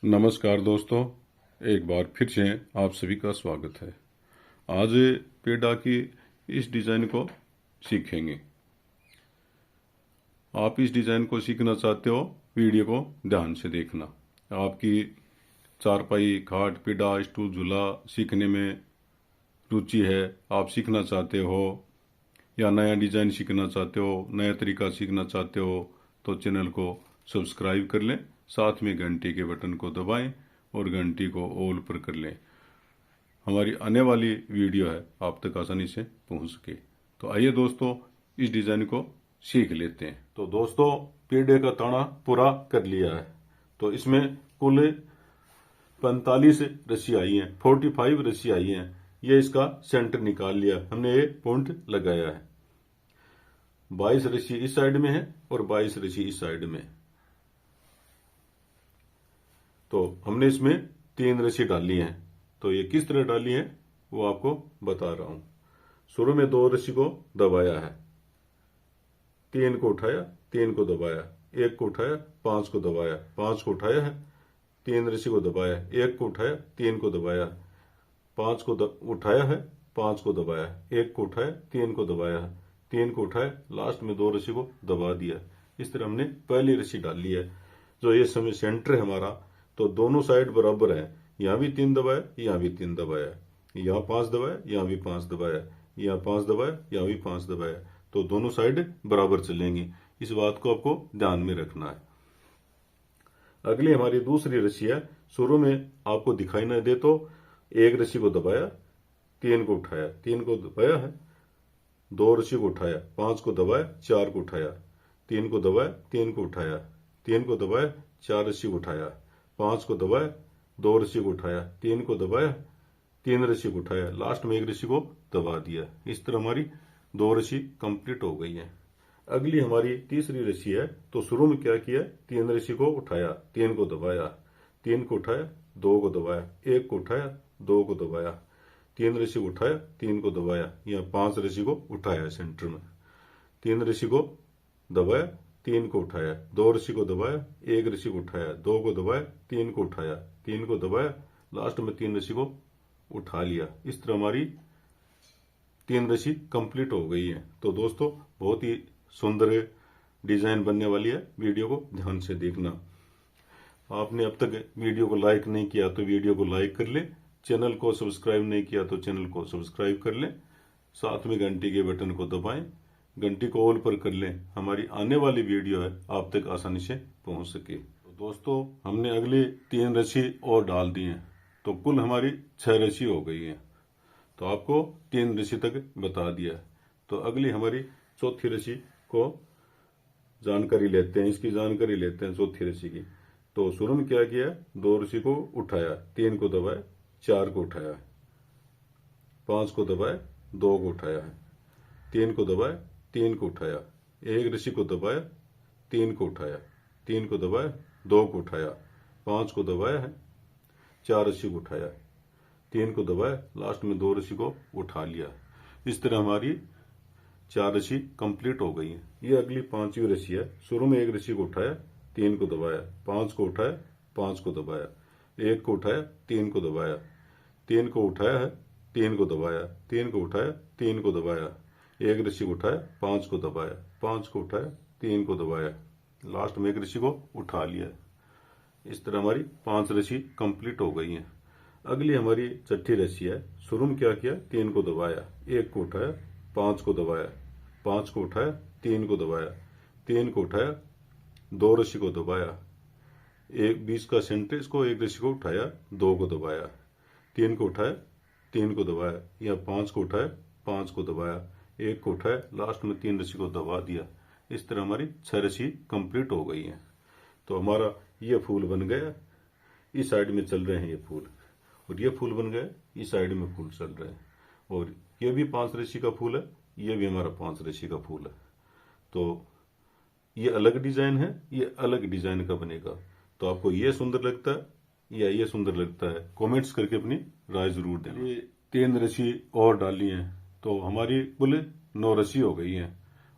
नमस्कार दोस्तों, एक बार फिर से आप सभी का स्वागत है। आज पेड़ा की इस डिज़ाइन को सीखेंगे। आप इस डिज़ाइन को सीखना चाहते हो, वीडियो को ध्यान से देखना। आपकी चारपाई, खाट, पेड़ा, स्टूल, झूला सीखने में रुचि है, आप सीखना चाहते हो या नया डिज़ाइन सीखना चाहते हो, नया तरीका सीखना चाहते हो, तो चैनल को सब्सक्राइब कर लें, साथ में घंटी के बटन को दबाएं और घंटी को ऑल पर कर लें। हमारी आने वाली वीडियो है आप तक आसानी से पहुंच सके। तो आइए दोस्तों, इस डिजाइन को सीख लेते हैं। तो दोस्तों, पेड़े का ताना पूरा कर लिया है। तो इसमें कुल 45 रस्सी आई हैं, 45 रस्सी आई हैं। ये इसका सेंटर निकाल लिया हमने, ये पॉइंट लगाया है। 22 रस्सी इस साइड में है और 22 रस्सी इस साइड में। तो हमने इसमें 3 रस्सी डाली है। तो ये किस तरह डाली है वो आपको बता रहा हूं। शुरू में 2 रस्सी को दबाया है, 3 को उठाया, 3 को दबाया, 1 को उठाया, 5 को दबाया, 5 को उठाया है, 3 रस्सी को दबाया, 1 को उठाया, 3 को दबाया, 5 को उठाया है, 5 को दबाया, 1 को उठाया, 3 को दबाया, 3 को उठाया, लास्ट में 2 रस्सी को दबा दिया। इस तरह हमने पहली रस्सी डाली है। जो ये समय सेंटर है हमारा, तो दोनों साइड बराबर है। यहाँ भी 3 दबाया, यहाँ भी 3 दबाया, यहाँ 5 दबाया, यहाँ भी 5 दबाया, यहाँ 5 दबाया, यहाँ भी 5 दबाया। तो दोनों साइड बराबर चलेंगी। इस बात को आपको ध्यान में रखना है। अगली हमारी दूसरी रस्सी है। शुरू में आपको दिखाई न दे तो 1 रस्सी को दबाया, 3 को उठाया, 3 को दबाया है, 2 रस्सी को उठाया, 5 को दबाया, 4 को उठाया, 3 को दबाया, 3 को उठाया, 3 को दबाया, 4 रस्सी को उठाया, 5 को दबाया, 2 रस्सी को उठाया, 3 को दबाया, 3 रस्सी को उठाया, लास्ट में 1 रस्सी को दबा दिया। इस तरह हमारी 2 रस्सी कंप्लीट हो गई है। अगली हमारी तीसरी रस्सी है। तो शुरू में क्या किया, 3 रस्सी को उठाया, 3 को दबाया, 3 को उठाया, 2 को दबाया, 1 को उठाया, 2 को दबाया, 3 रस्सी को उठाया, 3 को दबाया, यहाँ 5 रस्सी को उठाया सेंटर में, 3 रस्सी को दबाया, 3 को उठाया, 2 रस्सी को दबाया, 1 रस्सी को उठाया, 2 को दबाया, 3 को उठाया, 3 को दबाया, लास्ट में 3 रस्सी को उठा लिया। इस तरह हमारी 3 रस्सी कंप्लीट हो गई है। तो दोस्तों, बहुत ही सुंदर डिजाइन बनने वाली है। वीडियो को ध्यान से देखना। आपने अब तक वीडियो को लाइक नहीं किया तो वीडियो को लाइक कर ले, चैनल को सब्सक्राइब नहीं किया तो चैनल को सब्सक्राइब कर ले, साथ में घंटी के बटन को दबाएं, घंटी को ऑल पर कर लें। हमारी आने वाली वीडियो है आप तक आसानी से पहुंच सके। तो दोस्तों, हमने अगली 3 रस्सी और डाल दी है। तो कुल हमारी 6 रस्सी हो गई है। तो आपको 3 रस्सी तक बता दिया। तो अगली हमारी चौथी रस्सी को जानकारी लेते हैं, इसकी जानकारी लेते हैं चौथी रस्सी की। तो शुरू में क्या किया, 2 रस्सी को उठाया, 3 को दबाया, 4 को उठाया, 5 को दबाया, 2 को उठाया है, 3 को दबाया, 3 को उठाया, 1 रस्सी को दबाया, 3 को उठाया, 3 को दबाया, 2 को उठाया, 5 को दबाया है, 4 रस्सी को उठाया, 3 को दबाया, लास्ट में 2 रस्सी को उठा लिया। इस तरह हमारी 4 रस्सी कंप्लीट हो गई है। ये अगली 5वीं रस्सी है। शुरू में 1 रस्सी को उठाया, 3 को दबाया, 5 को उठाया, 5 को दबाया, 1 को उठाया, 3 को दबाया, 3 को उठाया है, 3 को दबाया, 3 को उठाया, 3 को दबाया, 1 रस्सी को उठाया, 5 को दबाया, 5 को उठाया, 3 को दबाया, लास्ट में 1 रस्सी को उठा लिया। इस तरह हमारी 5 रस्सी कंप्लीट हो गई है। अगली हमारी छठी रस्सी है। शुरू में क्या किया, 3 को दबाया, 1 को उठाया, 5 को दबाया, 5 को उठाया, 3 को दबाया, 3 को उठाया, 2 रस्सी को दबाया, 20 का सेंटर, इसको 1 रस्सी को उठाया, 2 को दबाया, 3 को उठाया, 3 को दबाया, या 5 को उठाया, 5 को दबाया, 1 को उठाया, लास्ट में 3 रस्सी को दबा दिया। इस तरह हमारी 6 रस्सी कंप्लीट हो गई है। तो हमारा ये फूल बन गया, इस साइड में चल रहे हैं ये फूल, और ये फूल बन गया, इस साइड में फूल चल रहे हैं, और ये भी 5 रस्सी का फूल है, ये भी हमारा 5 रस्सी का फूल है। तो ये अलग डिजाइन है, ये अलग डिजाइन का बनेगा। तो आपको ये सुंदर लगता है या ये सुंदर लगता है, कमेंट्स करके अपनी राय जरूर देना। ये 3 रस्सी और डाली है, तो हमारी कुल 9 रस्सी हो गई है,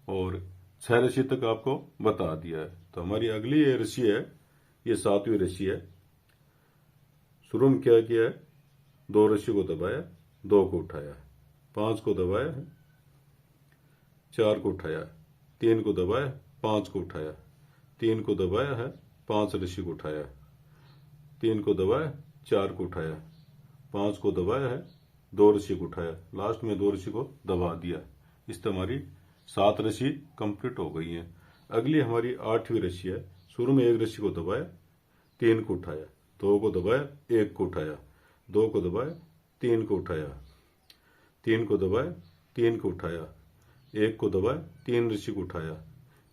और 6 रस्सी तक आपको बता दिया है। तो हमारी अगली ये रस्सी है, ये 7वीं रस्सी है। शुरू में क्या किया है, 2 रस्सी को दबाया, 2 को उठाया, 5 को दबाया है, 4 को उठाया, 3 को दबाया, 5 को उठाया, 3 को दबाया है, 5 रस्सी को उठाया, 3 को दबाया, 4 को उठाया, 5 को दबाया है, 2 रस्सी को उठाया, लास्ट में 2 रस्सी को दबा दिया। इस तरह हमारी 7 रस्सी कंप्लीट हो गई है। अगली हमारी 8वीं रस्सी है। शुरू में 1 रस्सी को दबाया, 3 को उठाया, 2 को दबाया, 1 को उठाया, 2 को दबाया, 3 को उठाया, 3 को दबाया, 3 को उठाया, 1 को दबाया, 3 रस्सी को उठाया,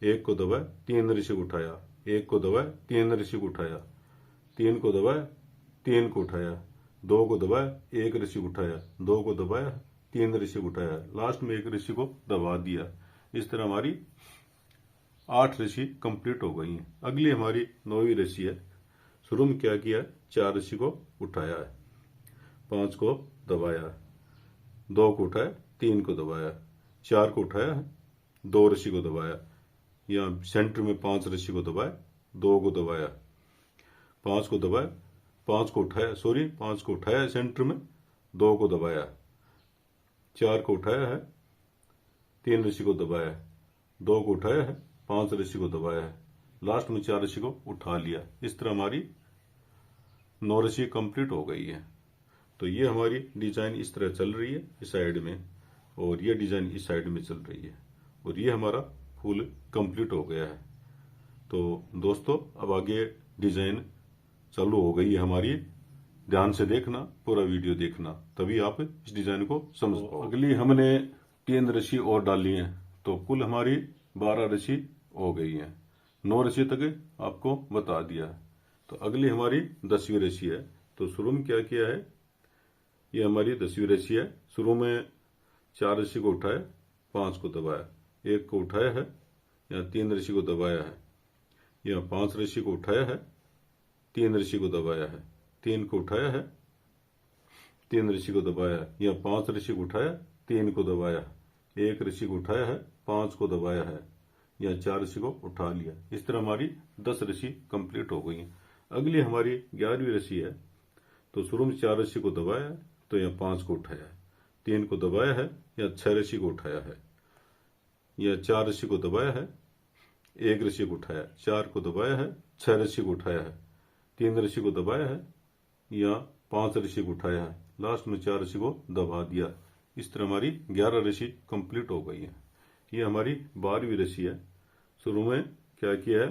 1 को दबाया, 3 रस्सी को उठाया, 1 को दबाया, 3 रस्सी को उठाया, 3 को दबाया, 3 को उठाया, 2 को दबाया, 1 रस्सी को उठाया, 2 को दबाया, 3 रस्सी को उठाया, लास्ट में 1 रस्सी को दबा दिया। इस तरह हमारी 8 रस्सी कंप्लीट हो गई है। अगली हमारी 9वीं रस्सी है। शुरू में क्या किया, 4 रस्सी को उठाया है, 5 को दबाया, 2 को उठाया, 3 को दबाया, 4 को उठाया है, 2 रस्सी को दबाया, यहाँ सेंटर में 5 रस्सी को दबाया, 2 को दबाया, 5 को दबाया, 5 को उठाया, 5 को उठाया है सेंटर में, 2 को दबाया, 4 को उठाया है, 3 रस्सी को दबाया, 2 को उठाया है, 5 रस्सी को दबाया है, लास्ट में 4 रस्सी को उठा लिया। इस तरह हमारी 9 रस्सी कंप्लीट हो गई है। तो ये हमारी डिजाइन इस तरह चल रही है इस साइड में, और ये डिजाइन इस साइड में चल रही है, और ये हमारा फुल कंप्लीट हो गया है। तो दोस्तों अब आगे डिजाइन चालू हो गई है हमारी। ध्यान से देखना, पूरा वीडियो देखना, तभी आप इस डिजाइन को समझ पाओ। अगली हमने 3 रस्सी और डाली है, तो कुल हमारी 12 रस्सी हो गई है। 9 रस्सी तक आपको बता दिया। तो अगली हमारी 10वीं रस्सी है। तो शुरू में क्या किया है, ये हमारी 10वीं रस्सी है। शुरू में 4 रस्सी को उठाया, 5 को दबाया, 1 को उठाया है, यहाँ 3 रस्सी को दबाया है, यहाँ 5 रस्सी को उठाया है, 3 रस्सी को दबाया है, 3 को उठाया है, 3 रस्सी को दबाया है, यहाँ 5 रस्सी को उठाया, 3 को दबाया, 1 रस्सी को उठाया है, 5 को दबाया है, यहाँ 4 रस्सी को उठा लिया। इस तरह हमारी 10 रस्सी कंप्लीट हो गई है। अगली हमारी 11वीं रस्सी है। तो शुरू में 4 रस्सी को दबाया है, तो यहाँ 5 को उठाया है, 3 को दबाया है, यहाँ 6 रस्सी को उठाया है, यहाँ 4 रस्सी को दबाया है, 1 रस्सी को उठाया, 4 को दबाया है, 6 रस्सी को उठाया है, 3 रस्सी को दबाया है, यहाँ 5 रस्सी को उठाया है, लास्ट में 4 रस्सी को दबा दिया। इस तरह हमारी 11 रस्सी कंप्लीट हो गई है। ये हमारी 12वीं रस्सी है। शुरू में क्या किया है,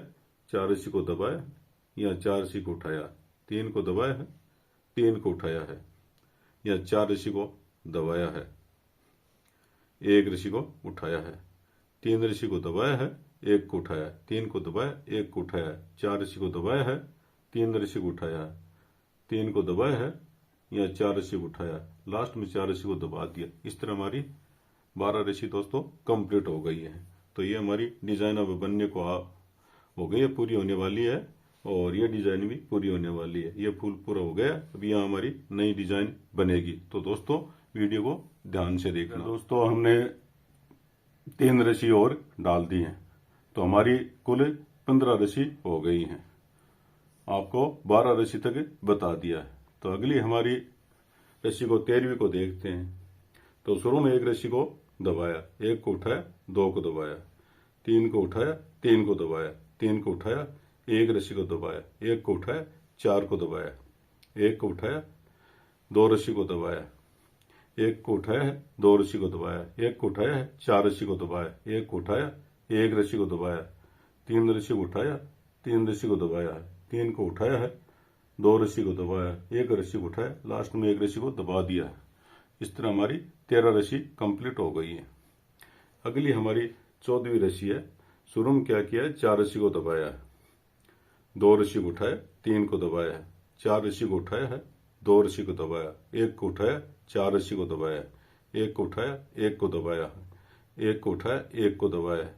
4 रस्सी को दबाया, यहाँ 4 रस्सी को उठाया, 3 को दबाया है, 3 को उठाया है, यहाँ 4 रस्सी को दबाया है, 1 रस्सी को उठाया है, 3 रस्सी को दबाया है, 1 को उठाया, 3 को दबाया, 1 को उठाया, 4 रस्सी को दबाया है, 3 रस्सी को उठाया, 3 को दबाया है, यहाँ 4 रस्सी को उठाया, लास्ट में 4 रस्सी को दबा दिया। इस तरह हमारी 12 रस्सी दोस्तों कंप्लीट हो गई है। तो ये हमारी डिजाइन अब बनने को हो गई है, पूरी होने वाली है, और ये डिजाइन भी पूरी होने वाली है। ये फूल पूरा हो गया, अभी यहाँ हमारी नई डिजाइन बनेगी। तो दोस्तों वीडियो को ध्यान से देखना। दोस्तों हमने 3 रस्सी और डाल दी है, तो हमारी कुल 15 रस्सी हो गई है। आपको 12 रस्सी तक बता दिया है। तो अगली हमारी रस्सी को 13वीं को देखते हैं। तो शुरू में 1 रस्सी को दबाया, 1 को उठाया, 2 को दबाया, 3 को उठाया, 3 को दबाया, 3 को उठाया, 1 रस्सी को दबाया, 1 को उठाया, 4 को दबाया, 1 को उठाया, 2 रस्सी को दबाया, 1 को उठाया है, 2 रस्सी को दबाया, 1 को उठाया है, 4 रस्सी को दबाया, 1 को उठाया, 1 रस्सी को दबाया, 3 रस्सी को उठाया, 3 रस्सी को दबाया है, 3 को उठाया है, 2 रस्सी को दबाया, 1 रस्सी को उठाया, लास्ट में 1 रस्सी को दबा दिया है। इस तरह हमारी 13 रस्सी कंप्लीट हो गई है। अगली हमारी 14वीं रस्सी है। शुरू में क्या किया है, 4 रस्सी को दबाया है, 2 रस्सी को उठाया, 3 को दबाया है, 4 रस्सी को उठाया है, 2 रस्सी को दबाया, 1 को उठाया, 4 रस्सी को दबाया, 1 को उठाया, 1 को दबाया, 1 को उठाया, 1 को दबाया,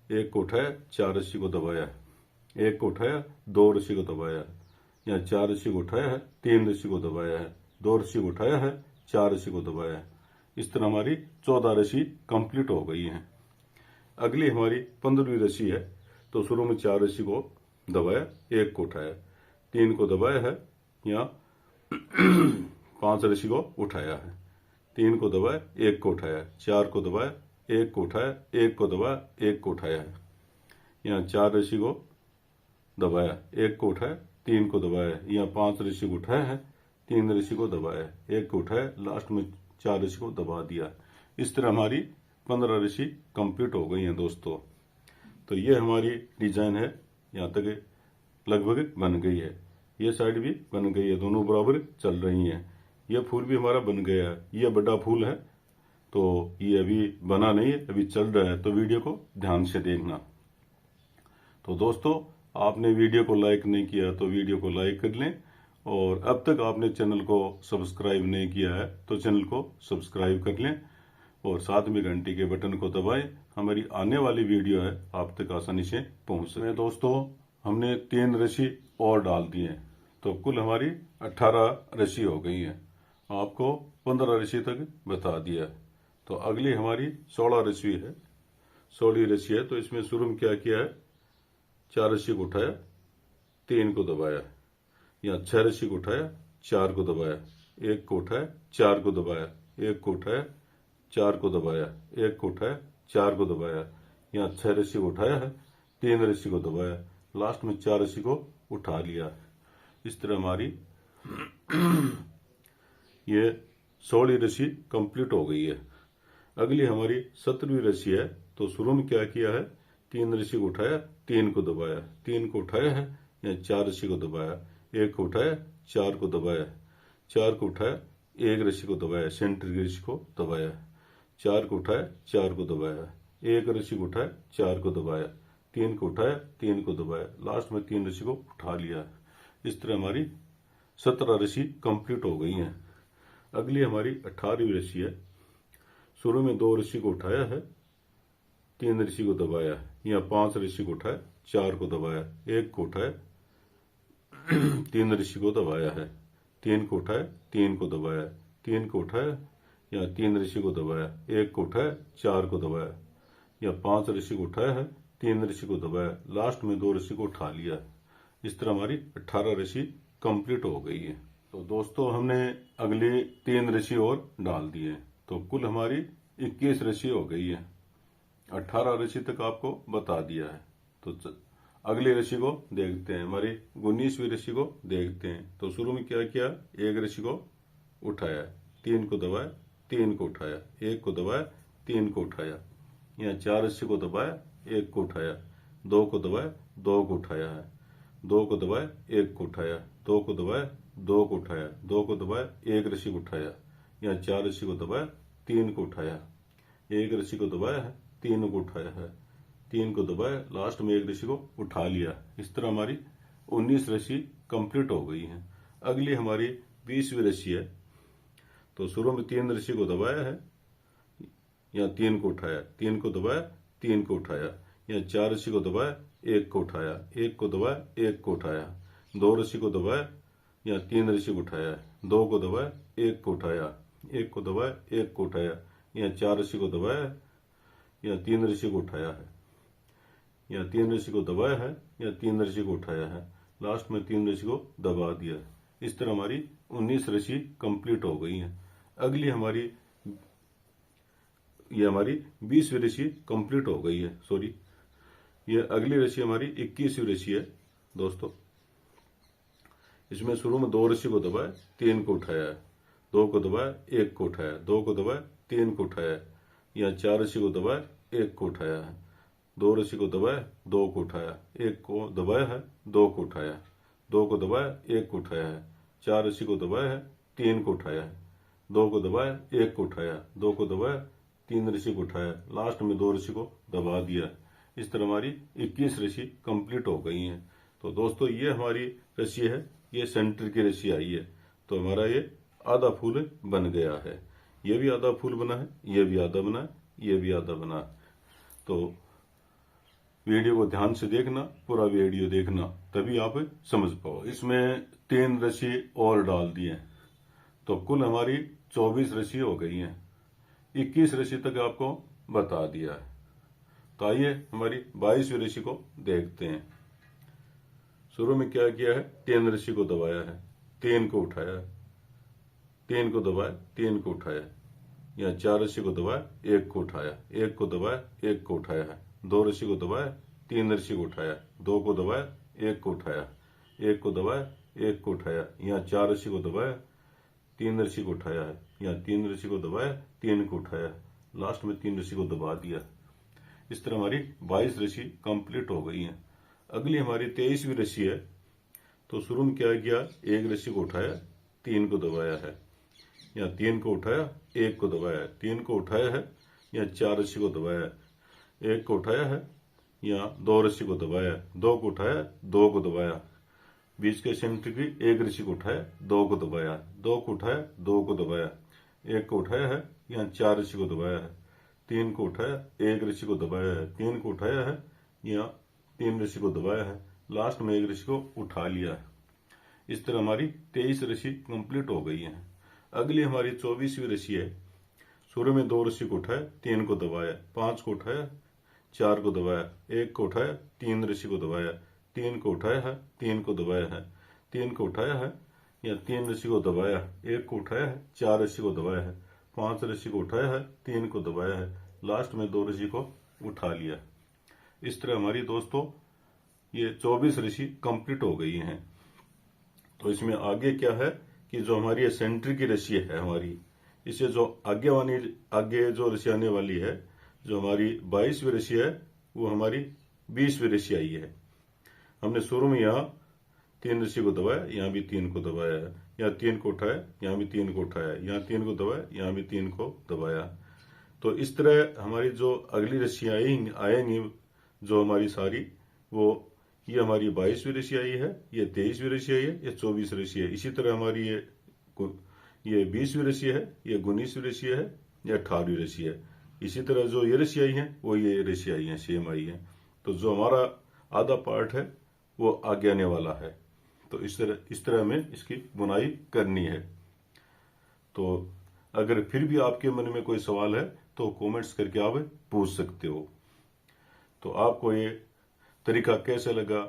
1 को उठाया, 4 रस्सी को दबाया, 1 को उठाया, 2 रस्सी को दबाया, यहाँ 4 रस्सी को उठाया है, 3 रस्सी को दबाया है, 2 रस्सी को उठाया है, 4 रस्सी को दबाया है। इस तरह हमारी 14 रस्सी कंप्लीट हो गई है। अगली हमारी 15वीं रस्सी है। तो शुरू में 4 रस्सी को दबाया, 1 को उठाया, 3 को दबाया है, यहाँ 5 रस्सी को उठाया है, 3 को दबाया, 1 को उठाया, 4 को दबाया, 1 को उठाया, 1 को दबाया, 1 को उठाया है। यहाँ 4 रस्सी को दबाया, 1 को उठाया, 3 को दबाया, यहाँ 5 रस्सी को उठाया है, 3 रस्सी को दबाया, 1 को उठाया, लास्ट में 4 रस्सी को दबा दिया। इस तरह हमारी 15 रस्सी कंप्लीट हो गई हैं दोस्तों। तो ये हमारी डिजाइन है, यहाँ तक लगभग बन गई है। ये साइड भी बन गई है, दोनों बराबर चल रही हैं। ये फूल भी हमारा बन गया है। ये बड़ा फूल है, तो ये अभी बना नहीं है, अभी चल रहा है, तो वीडियो को ध्यान से देखना। तो दोस्तों, आपने वीडियो को लाइक नहीं किया तो वीडियो को लाइक कर लें, और अब तक आपने चैनल को सब्सक्राइब नहीं किया है तो चैनल को सब्सक्राइब कर लें, और साथ में घंटी के बटन को दबाएं। हमारी आने वाली वीडियो है आप तक आसानी से पहुंच सके। दोस्तों, हमने 3 रस्सी और डाल दी है, तो कुल हमारी 18 रस्सी हो गई है। आपको 15 रस्सी तक बता दिया। तो अगली हमारी 16 रस्सी है, 16 रस्सी है। तो इसमें शुरू में क्या किया है, 4 रस्सी को उठाया, 3 को दबाया, यहाँ 6 रस्सी को उठाया, 4 को दबाया, 1 को उठाया, 4 को दबाया, 1 को उठाया, 4 को दबाया, 1 को उठाया, 4 को दबाया, यहाँ 6 रस्सी को उठाया है, 3 रस्सी को दबाया, लास्ट में 4 रस्सी को उठा लिया। इस तरह हमारी ये 16 रस्सी कंप्लीट हो गई है। अगली हमारी 17वीं रस्सी है। तो शुरू में क्या किया है, 3 रस्सी को उठाया, 3 को दबाया, 3 को उठाया है, या 4 रस्सी को दबाया, 1 को उठाया, 4 को दबाया, 4 को उठाया, 1 रस्सी को दबाया, सेंटर की रस्सी को दबाया, 4 को उठाया, 4 को दबाया, 1 रस्सी को उठाया, 4 को दबाया, 3 को उठाया, 3 को दबाया, लास्ट में 3 रस्सी को उठा लिया। इस तरह हमारी 17 रस्सी कंप्लीट हो गई हैं। अगली हमारी 18वीं रस्सी है। शुरू में 2 रस्सी को उठाया है, 3 रस्सी को दबाया, यहाँ 5 रस्सी को उठाया, 4 को दबाया, 1 को उठाया, 3 रस्सी को दबाया है, 3 को उठाया, 3 को दबाया, 3 को उठाया, यहाँ 3 रस्सी को दबाया, 1 को उठाया, 4 को दबाया, यहाँ 5 रस्सी को उठाया है, 3 रस्सी को दबाया, लास्ट में 2 रस्सी को उठा लिया। इस तरह हमारी 18 रस्सी कंप्लीट हो गई है। तो दोस्तों, हमने अगली 3 रस्सी और डाल दी है, तो कुल हमारी 21 रस्सी हो गई है। 18 रस्सी तक आपको बता दिया है। तो अगली रस्सी को देखते हैं, हमारी 19वीं रस्सी को देखते हैं। तो शुरू में क्या किया, 1 रस्सी को उठाया, 3 को दबाया, 3 को उठाया, 1 को दबाया, 3 को उठाया, यहाँ 4 रस्सी को दबाया, 1 को उठाया, 2 को दबाया, 2 को उठाया है, 2 को दबाया, 1 को उठाया, 2 को दबाया, 2 को उठाया, 2 को दबाया, 1 रस्सी को उठाया, यहाँ 4 रस्सी को दबाया, 3 को उठाया, 1 रस्सी को दबाया है, 3 को उठाया है, 3 को दबाया, लास्ट में 1 रस्सी को उठा लिया। इस तरह हमारी 19 रस्सी कंप्लीट हो गई है। अगली हमारी 20वीं रस्सी है। तो शुरू में 3 रस्सी को दबाया है, यहाँ 3 को उठाया, 3 को दबाया, 3 को उठाया, यहाँ 4 रस्सी को दबाया, 1 को उठाया, 1 को दबाया, 1 को उठाया, 2 रस्सी को दबाया, यहाँ 3 रस्सी को उठाया, 2 को दबाया, 1 को उठाया, 1 को दबाया, 1 को उठाया, यहाँ 4 रस्सी को दबाया, यहाँ 3 रस्सी को उठाया है, यहाँ 3 रस्सी को दबाया है, यहाँ 3 रस्सी को उठाया है, लास्ट में 3 रस्सी को दबा दिया। इस तरह हमारी 19 रस्सी कंप्लीट हो गई है। अगली हमारी ये हमारी 20वीं रस्सी कंप्लीट हो गई है। सॉरी, ये अगली रस्सी हमारी 21वीं रस्सी है दोस्तों। इसमें शुरू में 2 रस्सी को दबाया, 3 को उठाया, 2 को दबाया, 1 को उठाया, 2 को दबाया, 3 को उठाया, यहाँ 4 रस्सी को दबाया, 1 को उठाया है, 2 रस्सी को दबाया, 2 को उठाया, 1 को दबाया है, 2 को उठाया, 2 को दबाया, 1 को उठाया है, 4 रस्सी को दबाया है, 3 को उठाया है, 2 को दबाया, 1 को उठाया, 2 को दबाया, 3 रस्सी को उठाया, लास्ट में 2 रस्सी को दबा दिया। इस तरह हमारी 21 रस्सी कंप्लीट हो गई हैं। तो दोस्तों, ये हमारी रस्सी है, ये सेंटर की रस्सी आई है। तो हमारा ये आधा फूल बन गया है। ये भी आधा फूल बना है, ये भी आधा बना है, ये भी आधा बना है। तो वीडियो को ध्यान से देखना, पूरा वीडियो देखना, तभी आप समझ पाओ। इसमें 3 रस्सी और डाल दिए, तो कुल हमारी 24 रस्सी हो गई हैं। 21 रस्सी तक आपको बता दिया है। तो आइए हमारी 22वीं रस्सी को देखते हैं। शुरू में क्या किया है, 3 रस्सी को दबाया है, 3 को उठाया, 3 को दबाया, 3 को उठाया। यहाँ 4 रस्सी को दबाया, 1 को उठाया, 1 को दबाया, 1 को उठाया है। 2 रस्सी को दबाया, 3 रस्सी को उठाया, 2 को दबाया, 1 को उठाया, 1 को दबाया, 1 को उठाया। यहाँ 4 रस्सी को दबाया, 3 रस्सी को उठाया है। यहाँ 3 रस्सी को दबाया, 3 को उठाया, लास्ट में 3 रस्सी को दबा दिया। इस तरह हमारी 22 रस्सी कंप्लीट हो गई है। अगली हमारी 23वीं रस्सी है। तो शुरू में क्या किया, 1 रस्सी को उठाया, 3 को दबाया है। यहाँ 3 को उठाया, 1 को दबाया, 3 को उठाया है। यहाँ 4 रस्सी को दबाया, 1 को उठाया है। यहाँ 2 रस्सी को दबाया, 2 को उठाया, 2 को दबाया। बीच के सेंटर की 1 रस्सी को उठाया, 2 को दबाया, 2 को उठाया, 2 को दबाया, 1 को उठाया है। यहाँ 4 रस्सी को दबाया है, 3 को उठाया, 1 रस्सी को दबाया है, 3 को उठाया है। यहाँ 3 रस्सी को दबाया है, लास्ट में 1 रस्सी को उठा लिया है। इस तरह हमारी 23 रस्सी कंप्लीट हो गई है। अगली हमारी 24वीं रस्सी है। शुरू में 2 रस्सी को उठाया, 3 को दबाया, 5 को उठाया, 4 को दबाया, 1 को उठाया, 3 रस्सी को दबाया, 3 को उठाया है, 3 को दबाया है, 3 को उठाया है। या 3 रस्सी को दबाया, 1 को उठाया है, 4 रस्सी को दबाया है, 5 रस्सी को उठाया है, 3 को दबाया है, लास्ट में 2 रस्सी को उठा लिया। इस तरह हमारी दोस्तों ये 24 रस्सी कंप्लीट हो गई हैं। तो इसमें आगे क्या है कि जो हमारी ये सेंटर की रस्सी है हमारी, इसे जो आगे जो रस्सी आने वाली है, जो हमारी 22वीं रस्सी है, वो हमारी 20वीं रस्सी आई है। हमने शुरू में यहाँ 3 रस्सी को दबाया, यहाँ भी 3 को दबाया है, यहाँ 3 को उठाया, यहाँ भी 3 को उठाया, यहाँ 3 को दबाया, यहाँ भी 3 को दबाया। तो इस तरह हमारी जो अगली रस्सियाँ आएंगी जो हमारी सारी, वो ये हमारी 22वीं रस्सी आई है, ये 23वीं रस्सी आई है, ये 24 रस्सी है। इसी तरह हमारी ये 20वीं रस्सी है, ये 19वीं रस्सी है, ये 18वीं रस्सी है। इसी तरह जो ये रस्सी आई है वो ये रस्सी आई है, सेम आई है। तो जो हमारा आधा पार्ट है वो आगे आने वाला है। तो इस तरह हमें इसकी बुनाई करनी है। तो अगर फिर भी आपके मन में कोई सवाल है तो कमेंट्स करके आप पूछ सकते हो। तो आपको ये तरीका कैसा लगा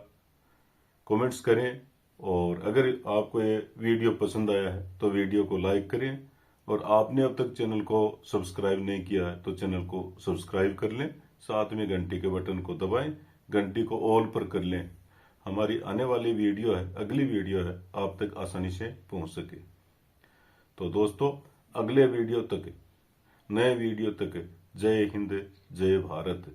कमेंट्स करें, और अगर आपको ये वीडियो पसंद आया है तो वीडियो को लाइक करें, और आपने अब तक चैनल को सब्सक्राइब नहीं किया है तो चैनल को सब्सक्राइब कर लें, साथ में घंटी के बटन को दबाएं, घंटी को ऑल पर कर लें। हमारी आने वाली वीडियो है, अगली वीडियो है, आप तक आसानी से पहुंच सके। तो दोस्तों अगले वीडियो तक, नए वीडियो तक, जय हिंद, जय भारत।